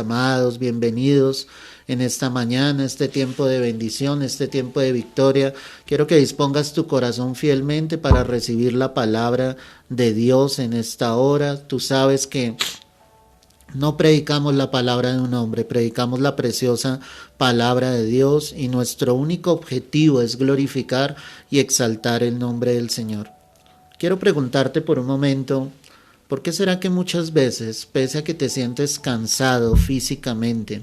amados, bienvenidos en esta mañana, este tiempo de bendición, este tiempo de victoria. Quiero que dispongas tu corazón fielmente para recibir la palabra de Dios en esta hora. Tú sabes que no predicamos la palabra de un hombre, predicamos la preciosa palabra de Dios y nuestro único objetivo es glorificar y exaltar el nombre del Señor. Quiero preguntarte por un momento, ¿por qué será que muchas veces, pese a que te sientes cansado físicamente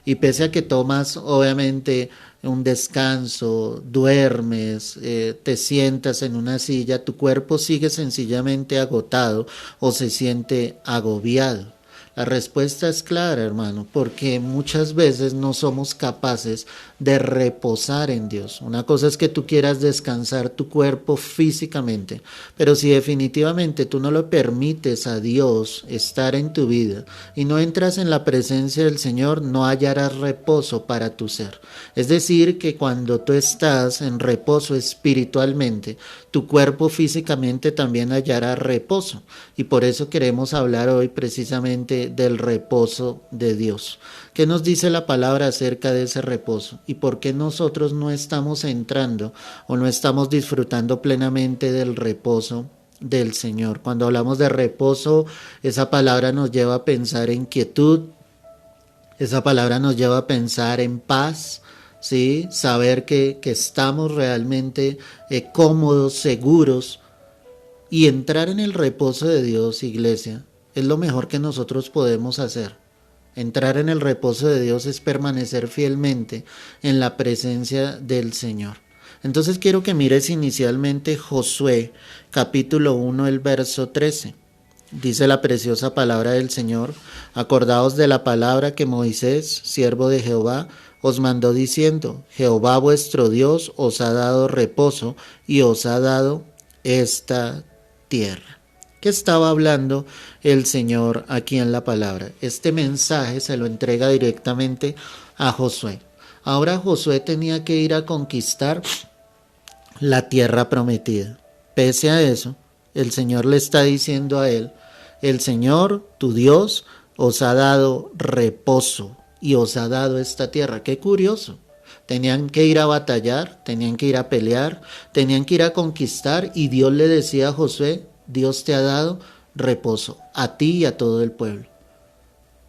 y pese a que tomas obviamente un descanso, duermes, te sientas en una silla, tu cuerpo sigue sencillamente agotado o se siente agobiado? La respuesta es clara, hermano, porque muchas veces no somos capaces de reposar en Dios. Una cosa es que tú quieras descansar tu cuerpo físicamente, pero si definitivamente tú no le permites a Dios estar en tu vida y no entras en la presencia del Señor, no hallarás reposo para tu ser. Es decir, que cuando tú estás en reposo espiritualmente, tu cuerpo físicamente también hallará reposo. Y por eso queremos hablar hoy precisamente del reposo de Dios. ¿Qué nos dice la palabra acerca de ese reposo? ¿Y por qué nosotros no estamos entrando o no estamos disfrutando plenamente del reposo del Señor? Cuando hablamos de reposo, esa palabra nos lleva a pensar en quietud, esa palabra nos lleva a pensar en paz, ¿sí? Saber que estamos realmente cómodos, seguros, y entrar en el reposo de Dios, iglesia, es lo mejor que nosotros podemos hacer. Entrar en el reposo de Dios es permanecer fielmente en la presencia del Señor. Entonces quiero que mires inicialmente Josué, capítulo 1, el verso 13. Dice la preciosa palabra del Señor: acordaos de la palabra que Moisés, siervo de Jehová, os mandó diciendo: Jehová vuestro Dios os ha dado reposo y os ha dado esta tierra. ¿Qué estaba hablando el Señor aquí en la palabra? Este mensaje se lo entrega directamente a Josué. Ahora Josué tenía que ir a conquistar la tierra prometida. Pese a eso, el Señor le está diciendo a él: el Señor, tu Dios, os ha dado reposo y os ha dado esta tierra. Qué curioso. Tenían que ir a batallar, tenían que ir a pelear, tenían que ir a conquistar, y Dios le decía a Josué: Dios te ha dado reposo, a ti y a todo el pueblo.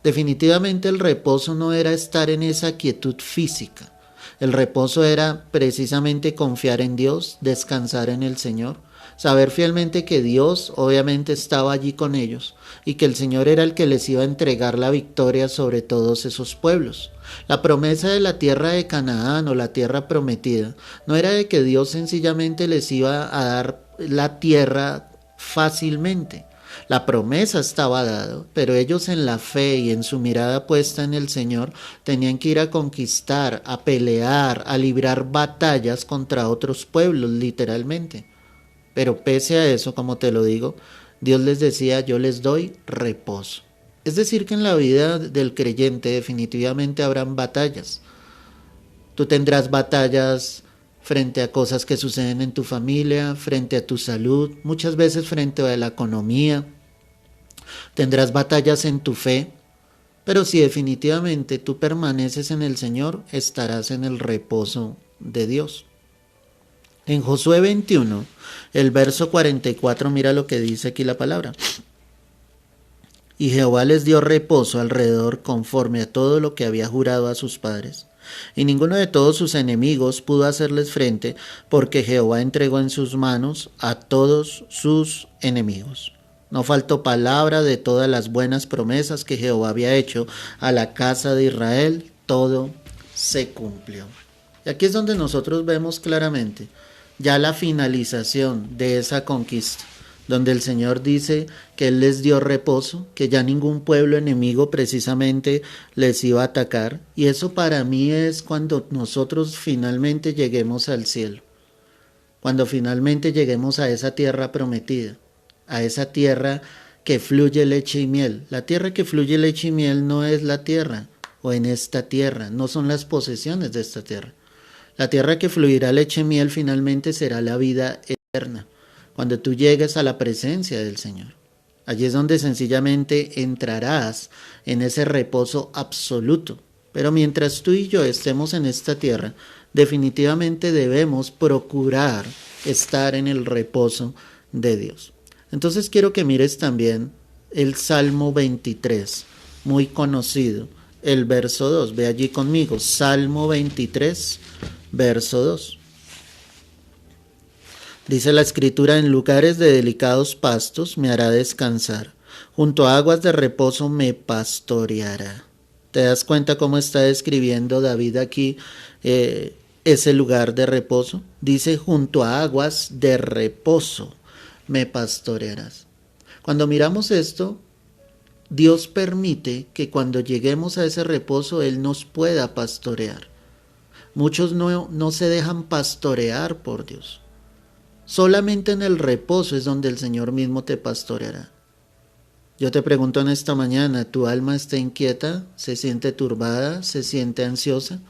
Definitivamente el reposo no era estar en esa quietud física. El reposo era precisamente confiar en Dios, descansar en el Señor, saber fielmente que Dios obviamente estaba allí con ellos y que el Señor era el que les iba a entregar la victoria sobre todos esos pueblos. La promesa de la tierra de Canaán o la tierra prometida no era de que Dios sencillamente les iba a dar la tierra fácilmente. La promesa estaba dada, pero ellos en la fe y en su mirada puesta en el Señor tenían que ir a conquistar, a pelear, a librar batallas contra otros pueblos, literalmente. Pero pese a eso, como te lo digo, Dios les decía: yo les doy reposo. Es decir, que en la vida del creyente definitivamente habrán batallas. Tú tendrás batallas frente a cosas que suceden en tu familia, frente a tu salud, muchas veces frente a la economía. Tendrás batallas en tu fe, pero si definitivamente tú permaneces en el Señor, estarás en el reposo de Dios. En Josué 21, el verso 44, mira lo que dice aquí la palabra. Y Jehová les dio reposo alrededor conforme a todo lo que había jurado a sus padres. Y ninguno de todos sus enemigos pudo hacerles frente, porque Jehová entregó en sus manos a todos sus enemigos. No faltó palabra de todas las buenas promesas que Jehová había hecho a la casa de Israel, todo se cumplió. Y aquí es donde nosotros vemos claramente ya la finalización de esa conquista, donde el Señor dice que Él les dio reposo, que ya ningún pueblo enemigo precisamente les iba a atacar. Y eso para mí es cuando nosotros finalmente lleguemos al cielo, cuando finalmente lleguemos a esa tierra prometida, a esa tierra que fluye leche y miel. La tierra que fluye leche y miel no es la tierra, o en esta tierra, no son las posesiones de esta tierra. La tierra que fluirá leche y miel finalmente será la vida eterna, cuando tú llegues a la presencia del Señor. Allí es donde sencillamente entrarás en ese reposo absoluto. Pero mientras tú y yo estemos en esta tierra, definitivamente debemos procurar estar en el reposo de Dios. Entonces quiero que mires también el Salmo 23, muy conocido, el verso 2. Ve allí conmigo, Salmo 23, verso 2. Dice la escritura: en lugares de delicados pastos me hará descansar, junto a aguas de reposo me pastoreará. ¿Te das cuenta cómo está describiendo David aquí ese lugar de reposo? Dice: junto a aguas de reposo me pastorearás. Cuando miramos esto, Dios permite que cuando lleguemos a ese reposo Él nos pueda pastorear. Muchos no se dejan pastorear por Dios. Solamente en el reposo es donde el Señor mismo te pastoreará. Yo te pregunto en esta mañana, ¿tu alma está inquieta? ¿Se siente turbada? ¿Se siente ansiosa?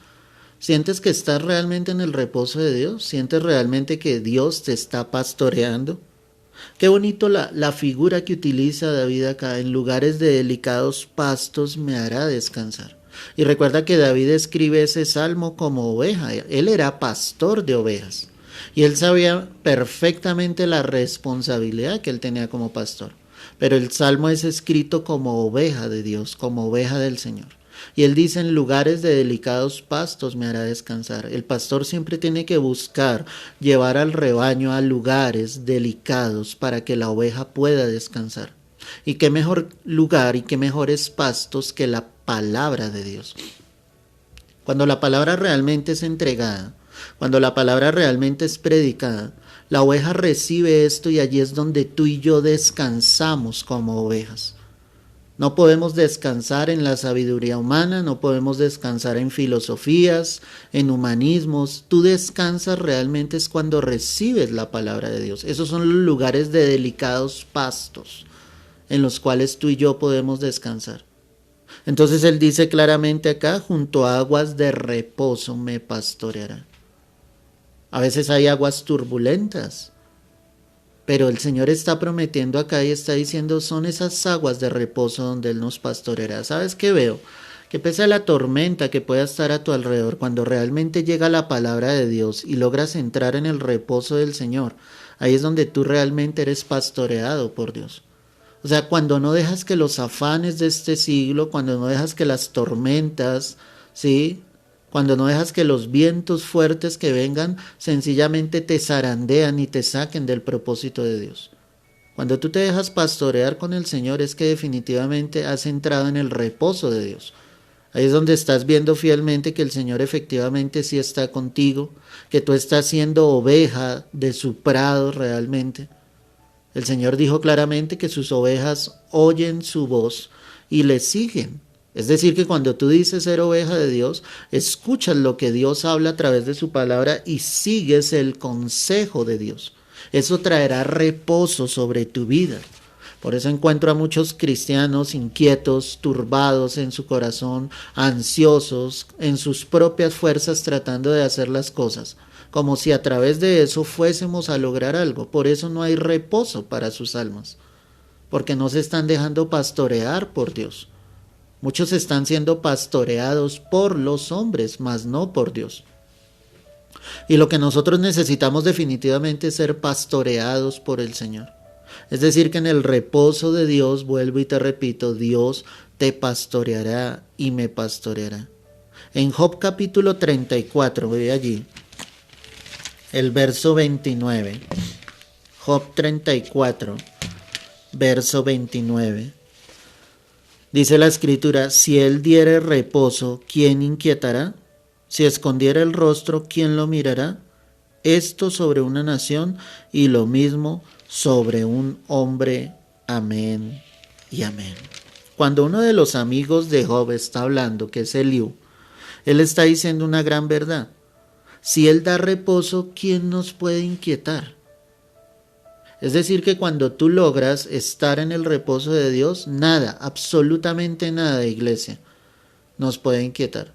¿Sientes que estás realmente en el reposo de Dios? ¿Sientes realmente que Dios te está pastoreando? Qué bonito la figura que utiliza David acá: en lugares de delicados pastos me hará descansar. Y recuerda que David escribe ese salmo como oveja. Él era pastor de ovejas. Y él sabía perfectamente la responsabilidad que él tenía como pastor. Pero el salmo es escrito como oveja de Dios, como oveja del Señor. Y él dice: en lugares de delicados pastos me hará descansar. El pastor siempre tiene que buscar llevar al rebaño a lugares delicados para que la oveja pueda descansar. Y qué mejor lugar y qué mejores pastos que la palabra de Dios. Cuando la palabra realmente es entregada, cuando la palabra realmente es predicada, la oveja recibe esto y allí es donde tú y yo descansamos como ovejas. No podemos descansar en la sabiduría humana, no podemos descansar en filosofías, en humanismos. Tú descansas realmente es cuando recibes la palabra de Dios. Esos son los lugares de delicados pastos en los cuales tú y yo podemos descansar. Entonces él dice claramente acá: junto a aguas de reposo me pastoreará. A veces hay aguas turbulentas, pero el Señor está prometiendo acá y está diciendo: son esas aguas de reposo donde Él nos pastoreará. ¿Sabes qué veo? Que pese a la tormenta que pueda estar a tu alrededor, cuando realmente llega la palabra de Dios y logras entrar en el reposo del Señor, ahí es donde tú realmente eres pastoreado por Dios. O sea, cuando no dejas que los afanes de este siglo, cuando no dejas que las tormentas, ¿sí?, cuando no dejas que los vientos fuertes que vengan sencillamente te zarandean y te saquen del propósito de Dios. Cuando tú te dejas pastorear con el Señor es que definitivamente has entrado en el reposo de Dios. Ahí es donde estás viendo fielmente que el Señor efectivamente sí está contigo, que tú estás siendo oveja de su prado realmente. El Señor dijo claramente que sus ovejas oyen su voz y le siguen. Es decir, que cuando tú dices ser oveja de Dios, escuchas lo que Dios habla a través de su palabra y sigues el consejo de Dios. Eso traerá reposo sobre tu vida. Por eso encuentro a muchos cristianos inquietos, turbados en su corazón, ansiosos, en sus propias fuerzas tratando de hacer las cosas, como si a través de eso fuésemos a lograr algo. Por eso no hay reposo para sus almas, porque no se están dejando pastorear por Dios. Muchos están siendo pastoreados por los hombres, mas no por Dios. Y lo que nosotros necesitamos definitivamente es ser pastoreados por el Señor. Es decir, que en el reposo de Dios, vuelvo y te repito, Dios te pastoreará y me pastoreará. En Job capítulo 34, ve allí, el verso 29. Job 34, verso 29. Dice la escritura: si él diere reposo, ¿quién inquietará? Si escondiera el rostro, ¿quién lo mirará? Esto sobre una nación y lo mismo sobre un hombre. Amén y amén. Cuando uno de los amigos de Job está hablando, que es Eliú, él está diciendo una gran verdad. Si él da reposo, ¿quién nos puede inquietar? Es decir, que cuando tú logras estar en el reposo de Dios, nada, absolutamente nada, iglesia, nos puede inquietar.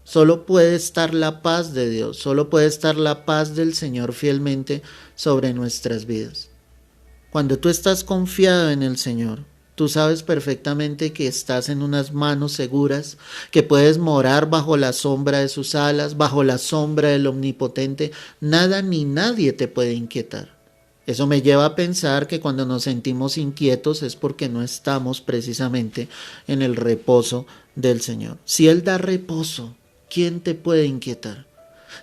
Solo puede estar la paz de Dios, solo puede estar la paz del Señor fielmente sobre nuestras vidas. Cuando tú estás confiado en el Señor, tú sabes perfectamente que estás en unas manos seguras, que puedes morar bajo la sombra de sus alas, bajo la sombra del Omnipotente. Nada ni nadie te puede inquietar. Eso me lleva a pensar que cuando nos sentimos inquietos es porque no estamos precisamente en el reposo del Señor. Si Él da reposo, ¿quién te puede inquietar?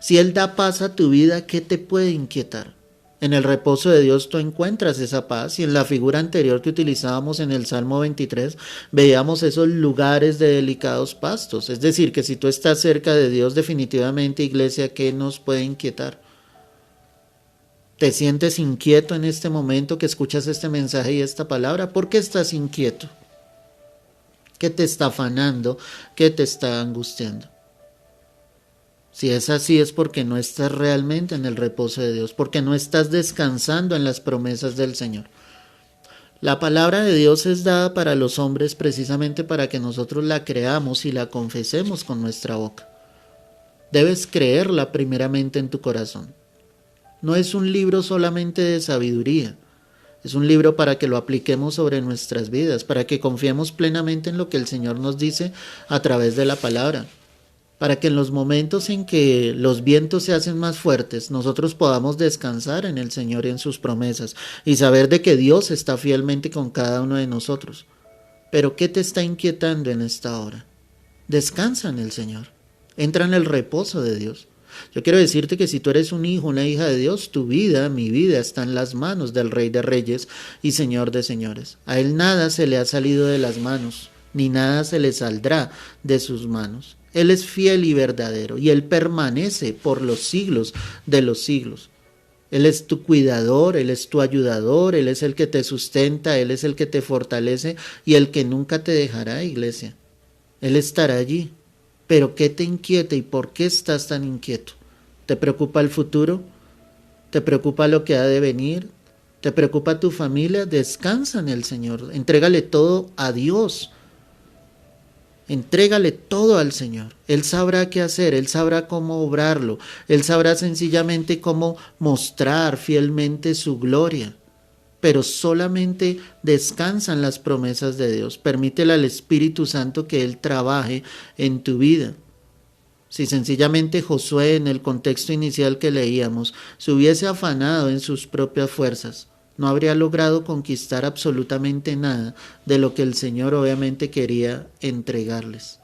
Si Él da paz a tu vida, ¿qué te puede inquietar? En el reposo de Dios tú encuentras esa paz, y en la figura anterior que utilizábamos en el Salmo 23 veíamos esos lugares de delicados pastos. Es decir, que si tú estás cerca de Dios, definitivamente, iglesia, ¿qué nos puede inquietar? ¿Te sientes inquieto en este momento que escuchas este mensaje y esta palabra? ¿Por qué estás inquieto? ¿Qué te está afanando? ¿Qué te está angustiando? Si es así, es porque no estás realmente en el reposo de Dios, porque no estás descansando en las promesas del Señor. La palabra de Dios es dada para los hombres precisamente para que nosotros la creamos y la confesemos con nuestra boca. Debes creerla primeramente en tu corazón. No es un libro solamente de sabiduría, es un libro para que lo apliquemos sobre nuestras vidas, para que confiemos plenamente en lo que el Señor nos dice a través de la palabra. Para que en los momentos en que los vientos se hacen más fuertes, nosotros podamos descansar en el Señor y en sus promesas y saber de que Dios está fielmente con cada uno de nosotros. Pero ¿qué te está inquietando en esta hora? Descansa en el Señor. Entra en el reposo de Dios. Yo quiero decirte que si tú eres un hijo, una hija de Dios, tu vida, mi vida, está en las manos del Rey de Reyes y Señor de Señores. A Él nada se le ha salido de las manos, ni nada se le saldrá de sus manos. Él es fiel y verdadero, y Él permanece por los siglos de los siglos. Él es tu cuidador, Él es tu ayudador, Él es el que te sustenta, Él es el que te fortalece y el que nunca te dejará, iglesia. Él estará allí. Pero ¿qué te inquieta y por qué estás tan inquieto? ¿Te preocupa el futuro? ¿Te preocupa lo que ha de venir? ¿Te preocupa tu familia? Descansa en el Señor. Entrégale todo a Dios. Entrégale todo al Señor. Él sabrá qué hacer, Él sabrá cómo obrarlo, Él sabrá sencillamente cómo mostrar fielmente su gloria. Pero solamente descansa en las promesas de Dios. Permítele al Espíritu Santo que Él trabaje en tu vida. Si sencillamente Josué, en el contexto inicial que leíamos, se hubiese afanado en sus propias fuerzas, no habría logrado conquistar absolutamente nada de lo que el Señor obviamente quería entregarles.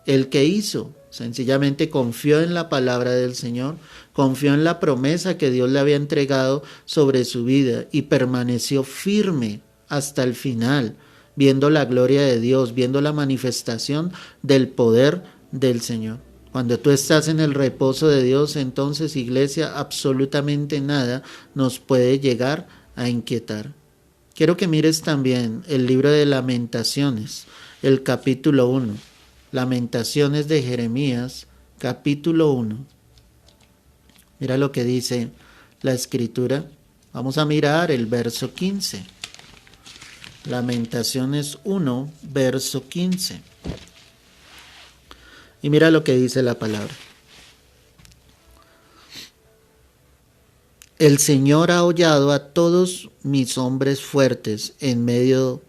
El que hizo, sencillamente confió en la palabra del Señor, confió en la promesa que Dios le había entregado sobre su vida y permaneció firme hasta el final, viendo la gloria de Dios, viendo la manifestación del poder del Señor. Cuando tú estás en el reposo de Dios, entonces, iglesia, absolutamente nada nos puede llegar a inquietar. Quiero que mires también el libro de Lamentaciones, el capítulo 1. Lamentaciones de Jeremías, capítulo 1. Mira lo que dice la Escritura. Vamos a mirar el verso 15. Lamentaciones 1, verso 15. Y mira lo que dice la palabra. El Señor ha hollado a todos mis hombres fuertes en medio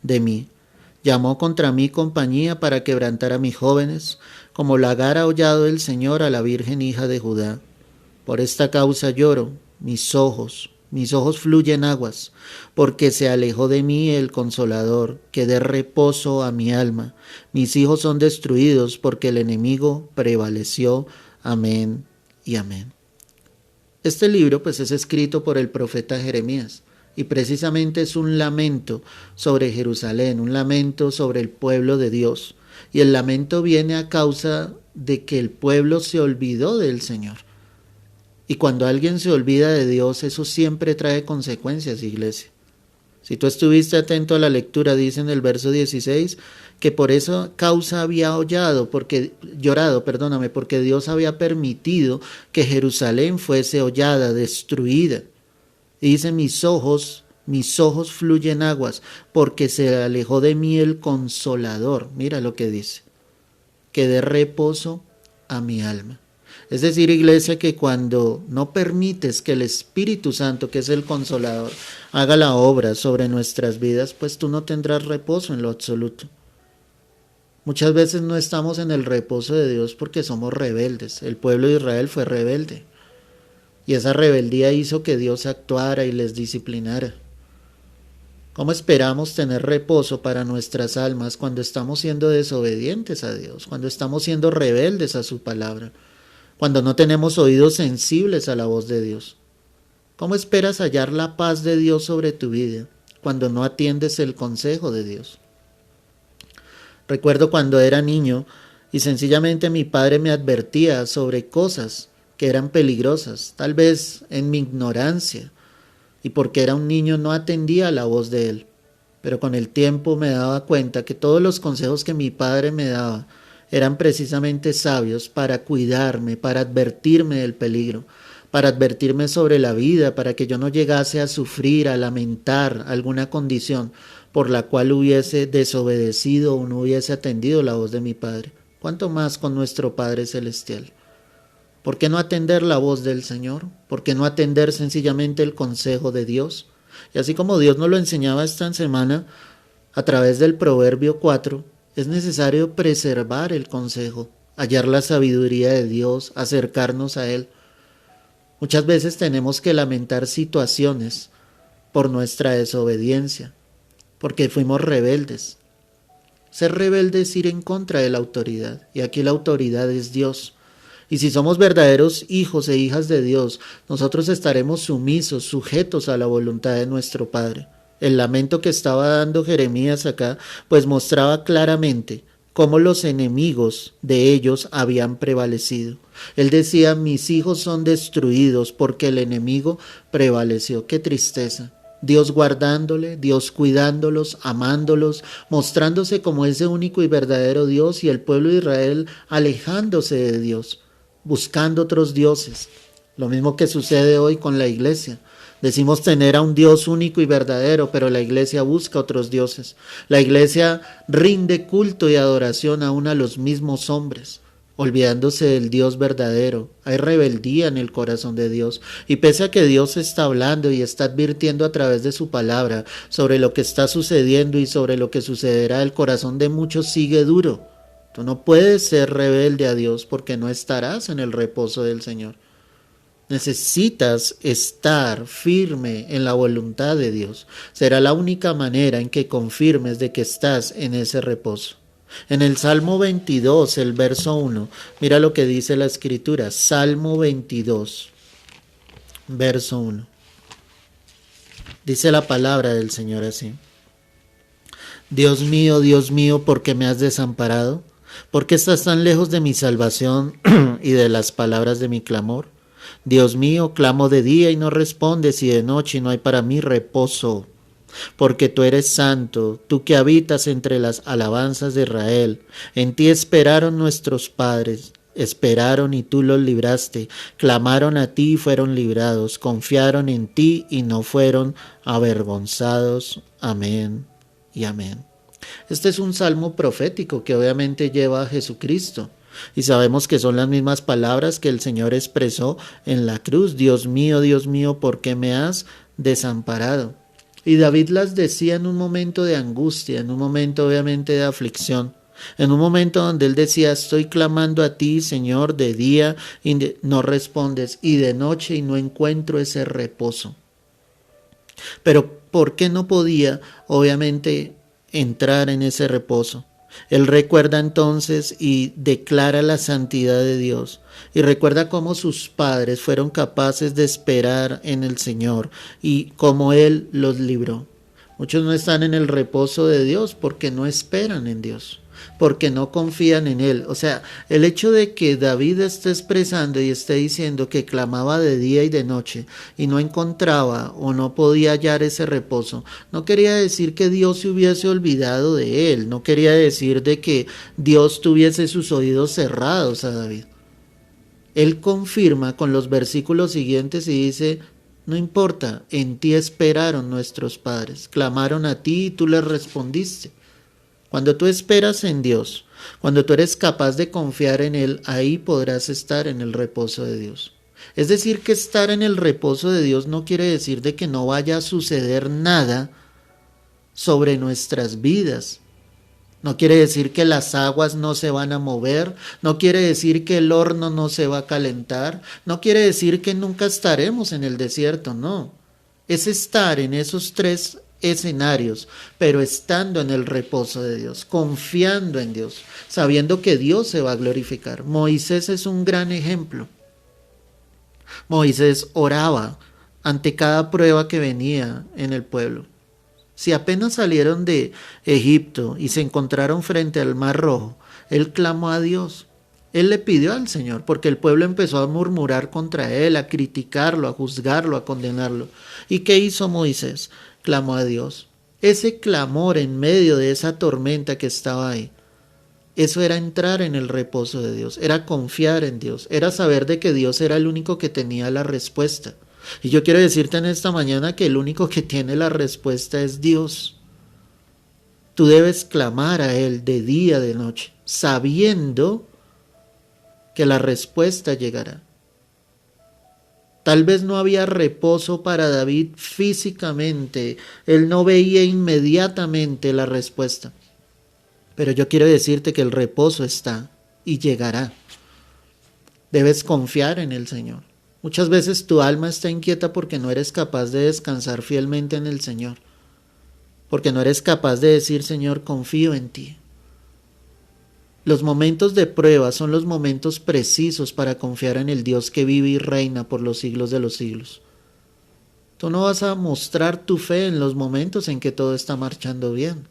de mí. Llamó contra mí compañía para quebrantar a mis jóvenes, como lagar ha hollado el Señor a la Virgen hija de Judá. Por esta causa lloro, mis ojos fluyen aguas, porque se alejó de mí el Consolador, que dé reposo a mi alma. Mis hijos son destruidos, porque el enemigo prevaleció. Amén y amén. Este libro pues es escrito por el profeta Jeremías y precisamente es un lamento sobre Jerusalén, un lamento sobre el pueblo de Dios. Y el lamento viene a causa de que el pueblo se olvidó del Señor. Y cuando alguien se olvida de Dios, eso siempre trae consecuencias, iglesia. Si tú estuviste atento a la lectura, dice en el verso 16 que por esa causa había llorado, porque Dios había permitido que Jerusalén fuese hollada, destruida. Y dice, mis ojos fluyen aguas, porque se alejó de mí el Consolador. Mira lo que dice, que dé reposo a mi alma. Es decir, iglesia, que cuando no permites que el Espíritu Santo, que es el Consolador, haga la obra sobre nuestras vidas, pues tú no tendrás reposo en lo absoluto. Muchas veces no estamos en el reposo de Dios porque somos rebeldes. El pueblo de Israel fue rebelde. Y esa rebeldía hizo que Dios actuara y les disciplinara. ¿Cómo esperamos tener reposo para nuestras almas cuando estamos siendo desobedientes a Dios, cuando estamos siendo rebeldes a su palabra, cuando no tenemos oídos sensibles a la voz de Dios? ¿Cómo esperas hallar la paz de Dios sobre tu vida cuando no atiendes el consejo de Dios? Recuerdo cuando era niño y sencillamente mi padre me advertía sobre cosas que eran peligrosas, tal vez en mi ignorancia, y porque era un niño no atendía a la voz de él. Pero con el tiempo me daba cuenta que todos los consejos que mi padre me daba eran precisamente sabios para cuidarme, para advertirme del peligro, para advertirme sobre la vida, para que yo no llegase a sufrir, a lamentar alguna condición por la cual hubiese desobedecido o no hubiese atendido la voz de mi Padre. ¿Cuánto más con nuestro Padre Celestial? ¿Por qué no atender la voz del Señor? ¿Por qué no atender sencillamente el consejo de Dios? Y así como Dios nos lo enseñaba esta semana a través del Proverbio 4, es necesario preservar el consejo, hallar la sabiduría de Dios, acercarnos a Él. Muchas veces tenemos que lamentar situaciones por nuestra desobediencia, porque fuimos rebeldes. Ser rebelde es ir en contra de la autoridad, y aquí la autoridad es Dios. Y si somos verdaderos hijos e hijas de Dios, nosotros estaremos sumisos, sujetos a la voluntad de nuestro Padre. El lamento que estaba dando Jeremías acá, pues mostraba claramente cómo los enemigos de ellos habían prevalecido. Él decía, mis hijos son destruidos porque el enemigo prevaleció. ¡Qué tristeza! Dios guardándole, Dios cuidándolos, amándolos, mostrándose como ese único y verdadero Dios, y el pueblo de Israel alejándose de Dios, buscando otros dioses. Lo mismo que sucede hoy con la iglesia. Decimos tener a un Dios único y verdadero, pero la iglesia busca otros dioses. La iglesia rinde culto y adoración aún a los mismos hombres, olvidándose del Dios verdadero. Hay rebeldía en el corazón de Dios. Y pese a que Dios está hablando y está advirtiendo a través de su palabra sobre lo que está sucediendo y sobre lo que sucederá, el corazón de muchos sigue duro. Tú no puedes ser rebelde a Dios porque no estarás en el reposo del Señor. Necesitas estar firme en la voluntad de Dios. Será la única manera en que confirmes de que estás en ese reposo. En el Salmo 22, el verso 1, mira lo que dice la Escritura. Salmo 22, verso 1. Dice la palabra del Señor así. Dios mío, ¿por qué me has desamparado? ¿Por qué estás tan lejos de mi salvación y de las palabras de mi clamor? Dios mío, clamo de día y no respondes, y de noche y no hay para mí reposo. Porque tú eres santo, tú que habitas entre las alabanzas de Israel. En ti esperaron nuestros padres, esperaron y tú los libraste. Clamaron a ti y fueron librados, confiaron en ti y no fueron avergonzados. Amén y amén. Este es un salmo profético que obviamente lleva a Jesucristo. Y sabemos que son las mismas palabras que el Señor expresó en la cruz. Dios mío, ¿por qué me has desamparado? Y David las decía en un momento de angustia, en un momento obviamente de aflicción, en un momento donde él decía, estoy clamando a ti, Señor, de día y no respondes, y de noche y no encuentro ese reposo. Pero ¿por qué no podía obviamente entrar en ese reposo? Él recuerda entonces y declara la santidad de Dios, y recuerda cómo sus padres fueron capaces de esperar en el Señor y cómo Él los libró. Muchos no están en el reposo de Dios porque no esperan en Dios, porque no confían en Él. O sea, el hecho de que David esté expresando y esté diciendo que clamaba de día y de noche y no encontraba o no podía hallar ese reposo, no quería decir que Dios se hubiese olvidado de él, no quería decir de que Dios tuviese sus oídos cerrados a David. Él confirma con los versículos siguientes y dice, no importa, en ti esperaron nuestros padres, clamaron a ti y tú les respondiste. Cuando tú esperas en Dios, Cuando tú eres capaz de confiar en Él, ahí podrás estar en el reposo de Dios. Es decir, que estar en el reposo de Dios no quiere decir de que no vaya a suceder nada sobre nuestras vidas. No quiere decir que las aguas no se van a mover, no quiere decir que el horno no se va a calentar, no quiere decir que nunca estaremos en el desierto, no. Es estar en esos tres escenarios, pero estando en el reposo de Dios, confiando en Dios, sabiendo que Dios se va a glorificar. Moisés es un gran ejemplo. Moisés oraba ante cada prueba que venía en el pueblo. Si apenas salieron de Egipto y se encontraron frente al Mar Rojo, él clamó a Dios. Él le pidió al Señor, porque el pueblo empezó a murmurar contra él, a criticarlo, a juzgarlo, a condenarlo. ¿Y qué hizo Moisés? Clamó a Dios. Ese clamor en medio de esa tormenta que estaba ahí, eso era entrar en el reposo de Dios, era confiar en Dios, era saber de que Dios era el único que tenía la respuesta. Y yo quiero decirte en esta mañana que el único que tiene la respuesta es Dios. Tú debes clamar a Él de día, de noche, sabiendo que la respuesta llegará. Tal vez no había reposo para David físicamente, él no veía inmediatamente la respuesta. Pero yo quiero decirte que el reposo está y llegará. Debes confiar en el Señor. Muchas veces tu alma está inquieta porque no eres capaz de descansar fielmente en el Señor. Porque no eres capaz de decir, Señor, confío en ti. Los momentos de prueba son los momentos precisos para confiar en el Dios que vive y reina por los siglos de los siglos. Tú no vas a mostrar tu fe en los momentos en que todo está marchando bien.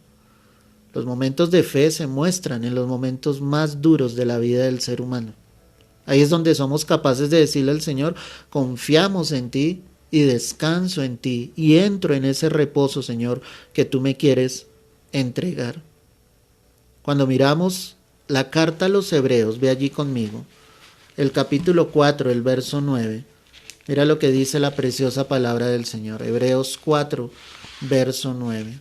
Los momentos de fe se muestran en los momentos más duros de la vida del ser humano. Ahí es donde somos capaces de decirle al Señor, confiamos en ti y descanso en ti y entro en ese reposo, Señor, que tú me quieres entregar. Cuando miramos la carta a los Hebreos, ve allí conmigo, el capítulo 4, el verso 9, mira lo que dice la preciosa palabra del Señor. Hebreos 4, verso 9.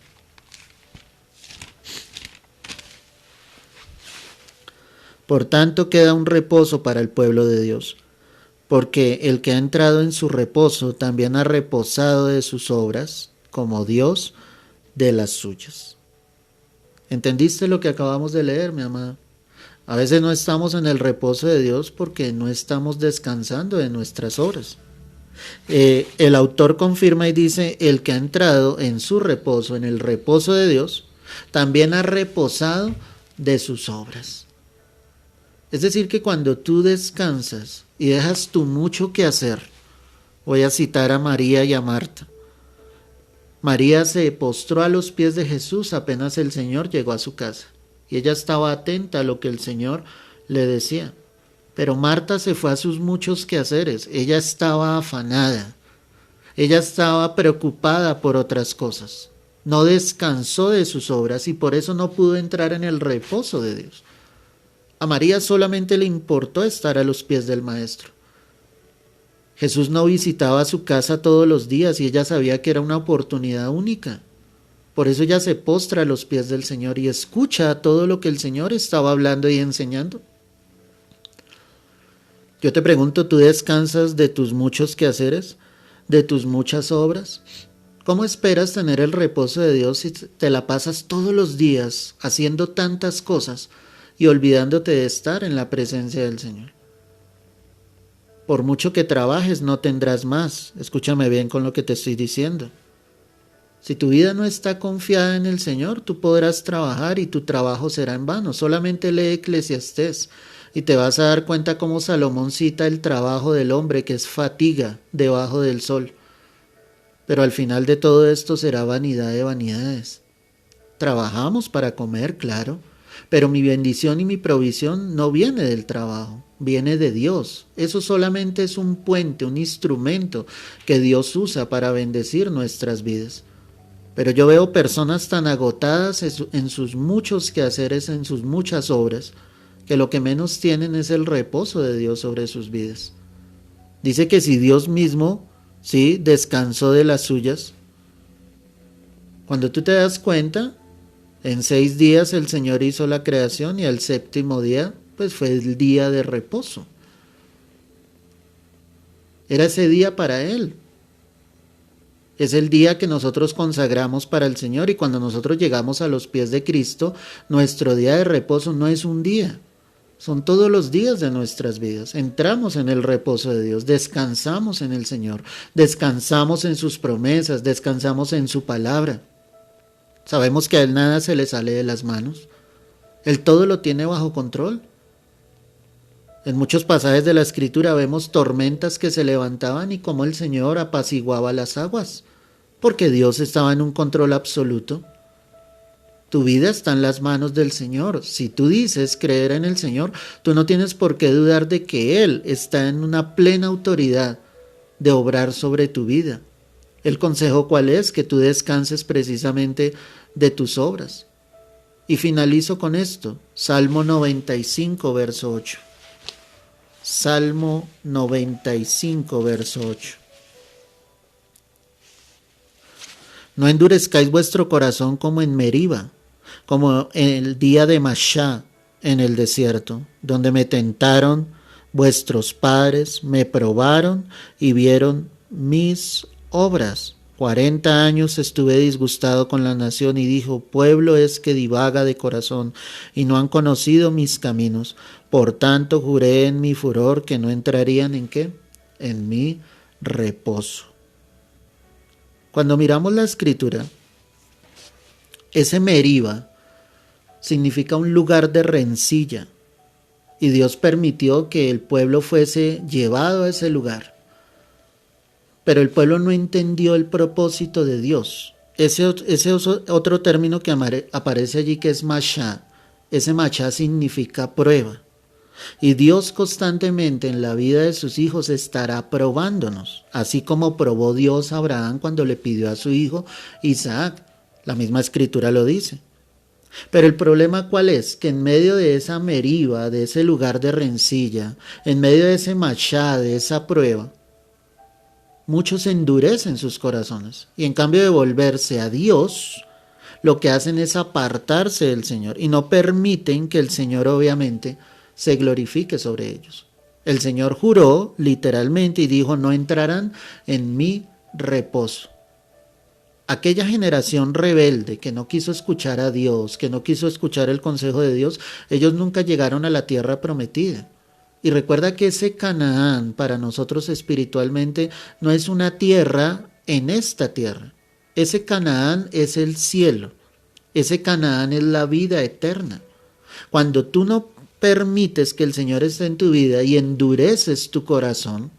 Por tanto queda un reposo para el pueblo de Dios, porque el que ha entrado en su reposo también ha reposado de sus obras, como Dios de las suyas. ¿Entendiste lo que acabamos de leer, mi amada? A veces no estamos en el reposo de Dios porque no estamos descansando de nuestras obras. El autor confirma y dice, el que ha entrado en su reposo, en el reposo de Dios, también ha reposado de sus obras. Es decir, que cuando tú descansas y dejas tu mucho que hacer, voy a citar a María y a Marta. María se postró a los pies de Jesús apenas el Señor llegó a su casa, y ella estaba atenta a lo que el Señor le decía. Pero Marta se fue a sus muchos quehaceres, ella estaba afanada, ella estaba preocupada por otras cosas, no descansó de sus obras y por eso no pudo entrar en el reposo de Dios. A María solamente le importó estar a los pies del Maestro. Jesús no visitaba su casa todos los días y ella sabía que era una oportunidad única. Por eso ella se postra a los pies del Señor y escucha todo lo que el Señor estaba hablando y enseñando. Yo te pregunto, ¿tú descansas de tus muchos quehaceres, de tus muchas obras? ¿Cómo esperas tener el reposo de Dios si te la pasas todos los días haciendo tantas cosas y olvidándote de estar en la presencia del Señor? Por mucho que trabajes, no tendrás más. Escúchame bien con lo que te estoy diciendo. Si tu vida no está confiada en el Señor, tú podrás trabajar y tu trabajo será en vano. Solamente lee Eclesiastés y te vas a dar cuenta cómo Salomón cita el trabajo del hombre, que es fatiga debajo del sol. Pero al final de todo esto será vanidad de vanidades. Trabajamos para comer, claro, pero mi bendición y mi provisión no viene del trabajo, viene de Dios. Eso solamente es un puente, un instrumento que Dios usa para bendecir nuestras vidas. Pero yo veo personas tan agotadas en sus muchos quehaceres, en sus muchas obras, que lo que menos tienen es el reposo de Dios sobre sus vidas. Dice que si Dios mismo, sí, descansó de las suyas, cuando tú te das cuenta, En 6 días el Señor hizo la creación y el séptimo día pues fue el día de reposo. Era ese día para Él. Es el día que nosotros consagramos para el Señor, y cuando nosotros llegamos a los pies de Cristo, nuestro día de reposo no es un día, son todos los días de nuestras vidas. Entramos en el reposo de Dios, descansamos en el Señor, descansamos en sus promesas, descansamos en su palabra. Sabemos que a Él nada se le sale de las manos, Él todo lo tiene bajo control. En muchos pasajes de la Escritura vemos tormentas que se levantaban y cómo el Señor apaciguaba las aguas, porque Dios estaba en un control absoluto. Tu vida está en las manos del Señor. Si tú dices creer en el Señor, tú no tienes por qué dudar de que Él está en una plena autoridad de obrar sobre tu vida. ¿El consejo cuál es? Que tú descanses precisamente de tus obras. Y finalizo con esto, Salmo 95, verso 8. Salmo 95, verso 8. No endurezcáis vuestro corazón como en Meriba, como en el día de Mashá en el desierto, donde me tentaron vuestros padres, me probaron y vieron mis obras. 40 años estuve disgustado con la nación y dijo, pueblo es que divaga de corazón y no han conocido mis caminos. Por tanto juré en mi furor que no entrarían ¿en qué? En mi reposo. Cuando miramos la Escritura, ese Meriba significa un lugar de rencilla, y Dios permitió que el pueblo fuese llevado a ese lugar. Pero el pueblo no entendió el propósito de Dios. Ese otro término que aparece allí, que es Mashá, ese Mashá significa prueba. Y Dios constantemente en la vida de sus hijos estará probándonos, así como probó Dios a Abraham cuando le pidió a su hijo Isaac. La misma Escritura lo dice. Pero el problema ¿cuál es? Que en medio de esa Meriba, de ese lugar de rencilla, en medio de ese Mashá, de esa prueba, muchos endurecen sus corazones y en cambio de volverse a Dios, lo que hacen es apartarse del Señor y no permiten que el Señor obviamente se glorifique sobre ellos. El Señor juró literalmente y dijo, no entrarán en mi reposo. Aquella generación rebelde que no quiso escuchar a Dios, que no quiso escuchar el consejo de Dios, ellos nunca llegaron a la tierra prometida. Y recuerda que ese Canaán para nosotros espiritualmente no es una tierra en esta tierra. Ese Canaán es el cielo. Ese Canaán es la vida eterna. Cuando tú no permites que el Señor esté en tu vida y endureces tu corazón,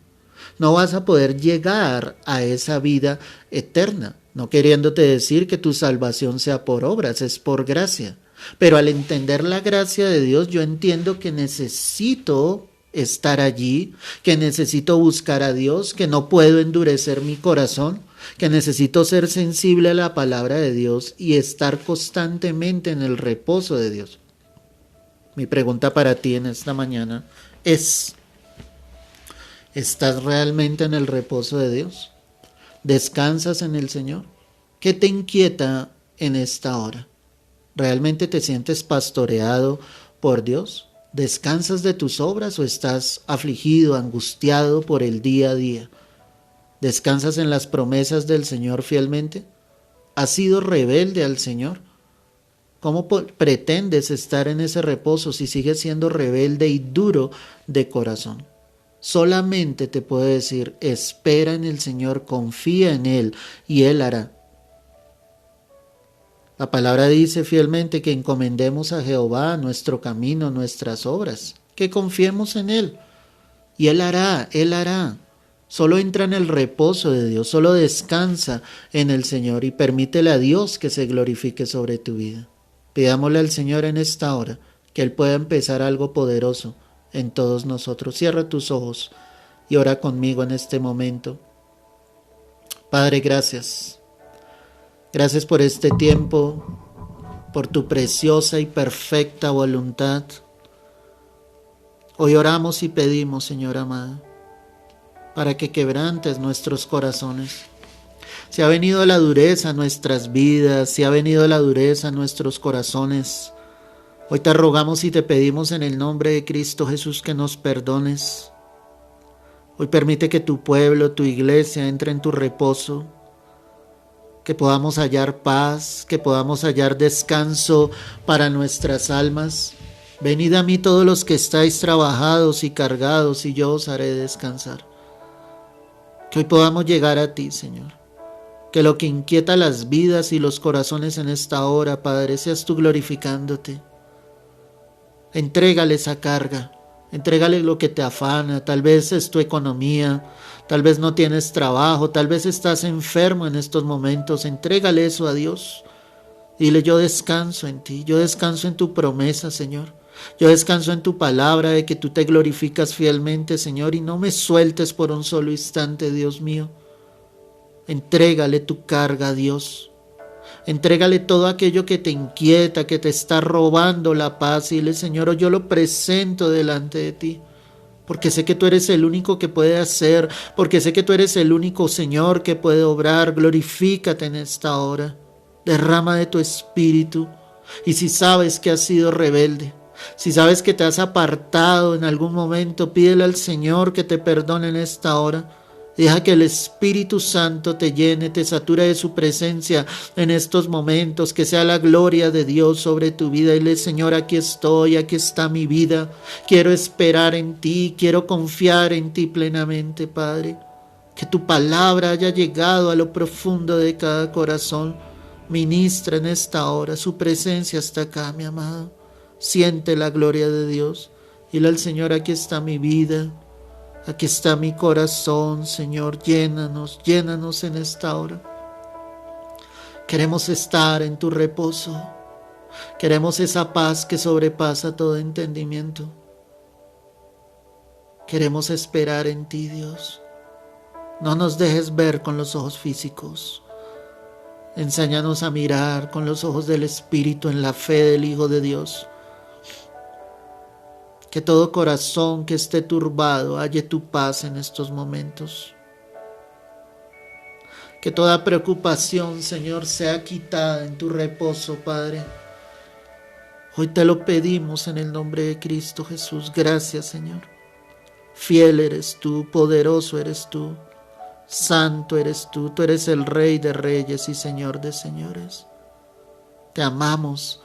no vas a poder llegar a esa vida eterna. No queriéndote decir que tu salvación sea por obras, es por gracia. Pero al entender la gracia de Dios, yo entiendo que necesito estar allí, que necesito buscar a Dios, que no puedo endurecer mi corazón, que necesito ser sensible a la palabra de Dios y estar constantemente en el reposo de Dios. Mi pregunta para ti en esta mañana es, ¿estás realmente en el reposo de Dios? ¿Descansas en el Señor? ¿Qué te inquieta en esta hora? ¿Realmente te sientes pastoreado por Dios? ¿Descansas de tus obras o estás afligido, angustiado por el día a día? ¿Descansas en las promesas del Señor fielmente? ¿Has sido rebelde al Señor? ¿Cómo pretendes estar en ese reposo si sigues siendo rebelde y duro de corazón? Solamente te puedo decir, espera en el Señor, confía en Él y Él hará. La palabra dice fielmente que encomendemos a Jehová nuestro camino, nuestras obras, que confiemos en Él y Él hará, Él hará. Solo entra en el reposo de Dios, solo descansa en el Señor y permítele a Dios que se glorifique sobre tu vida. Pidámosle al Señor en esta hora que Él pueda empezar algo poderoso en todos nosotros. Cierra tus ojos y ora conmigo en este momento. Padre, gracias. Gracias por este tiempo, por tu preciosa y perfecta voluntad. Hoy oramos y pedimos, Señor amado, para que quebrantes nuestros corazones. Si ha venido la dureza a nuestras vidas, si ha venido la dureza a nuestros corazones, hoy te rogamos y te pedimos en el nombre de Cristo Jesús que nos perdones. Hoy permite que tu pueblo, tu iglesia entre en tu reposo, que podamos hallar paz, que podamos hallar descanso para nuestras almas. Venid a mí todos los que estáis trabajados y cargados, y yo os haré descansar. Que hoy podamos llegar a ti, Señor. Que lo que inquieta las vidas y los corazones en esta hora, Padre, seas tú glorificándote. Entrégale esa carga, entrégale lo que te afana. Tal vez es tu economía, tal vez no tienes trabajo, tal vez estás enfermo en estos momentos. Entrégale eso a Dios. Dile: yo descanso en ti, yo descanso en tu promesa, Señor. Yo descanso en tu palabra de que tú te glorificas fielmente, Señor, y no me sueltes por un solo instante, Dios mío. Entrégale tu carga a Dios. Entrégale todo aquello que te inquieta, que te está robando la paz. Y dile: Señor, yo lo presento delante de ti. Porque sé que tú eres el único que puede hacer. Porque sé que tú eres el único, Señor, que puede obrar. Glorifícate en esta hora. Derrama de tu espíritu. Y si sabes que has sido rebelde, si sabes que te has apartado en algún momento, pídele al Señor que te perdone en esta hora. Deja que el Espíritu Santo te llene, te sature de su presencia en estos momentos, que sea la gloria de Dios sobre tu vida. Dile: Señor, aquí estoy, aquí está mi vida. Quiero esperar en ti, quiero confiar en ti plenamente, Padre. Que tu palabra haya llegado a lo profundo de cada corazón. Ministra en esta hora, su presencia está acá, mi amado. Siente la gloria de Dios. Dile al Señor: aquí está mi vida. Aquí está mi corazón, Señor, llénanos, llénanos en esta hora. Queremos estar en tu reposo. Queremos esa paz que sobrepasa todo entendimiento. Queremos esperar en ti, Dios. No nos dejes ver con los ojos físicos. Enséñanos a mirar con los ojos del Espíritu en la fe del Hijo de Dios. Que todo corazón que esté turbado halle tu paz en estos momentos. Que toda preocupación, Señor, sea quitada en tu reposo, Padre. Hoy te lo pedimos en el nombre de Cristo Jesús. Gracias, Señor. Fiel eres tú, poderoso eres tú, santo eres tú. Tú eres el Rey de reyes y Señor de señores. Te amamos,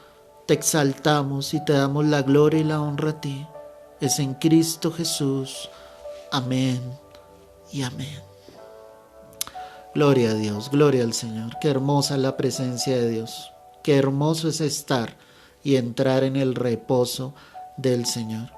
te exaltamos y te damos la gloria y la honra a ti. Es en Cristo Jesús. Amén y amén. Gloria a Dios, gloria al Señor. Qué hermosa es la presencia de Dios. Qué hermoso es estar y entrar en el reposo del Señor.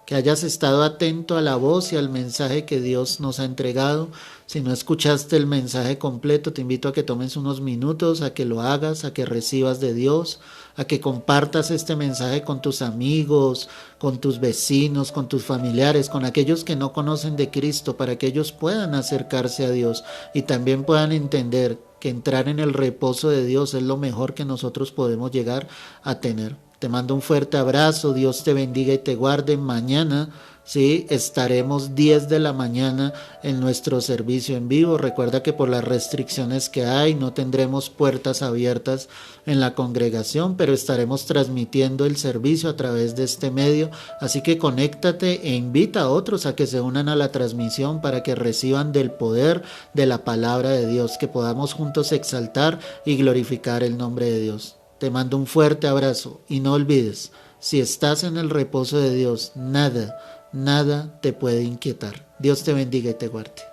Que hayas estado atento a la voz y al mensaje que Dios nos ha entregado. Si no escuchaste el mensaje completo, te invito a que tomes unos minutos, a que lo hagas, a que recibas de Dios, a que compartas este mensaje con tus amigos, con tus vecinos, con tus familiares, con aquellos que no conocen de Cristo, para que ellos puedan acercarse a Dios y también puedan entender que entrar en el reposo de Dios es lo mejor que nosotros podemos llegar a tener. Te mando un fuerte abrazo, Dios te bendiga y te guarde. Mañana, sí, estaremos 10 de la mañana en nuestro servicio en vivo. Recuerda que por las restricciones que hay no tendremos puertas abiertas en la congregación, pero estaremos transmitiendo el servicio a través de este medio. Así que conéctate e invita a otros a que se unan a la transmisión para que reciban del poder de la palabra de Dios, que podamos juntos exaltar y glorificar el nombre de Dios. Te mando un fuerte abrazo y no olvides, si estás en el reposo de Dios, nada te puede inquietar. Dios te bendiga y te guarde.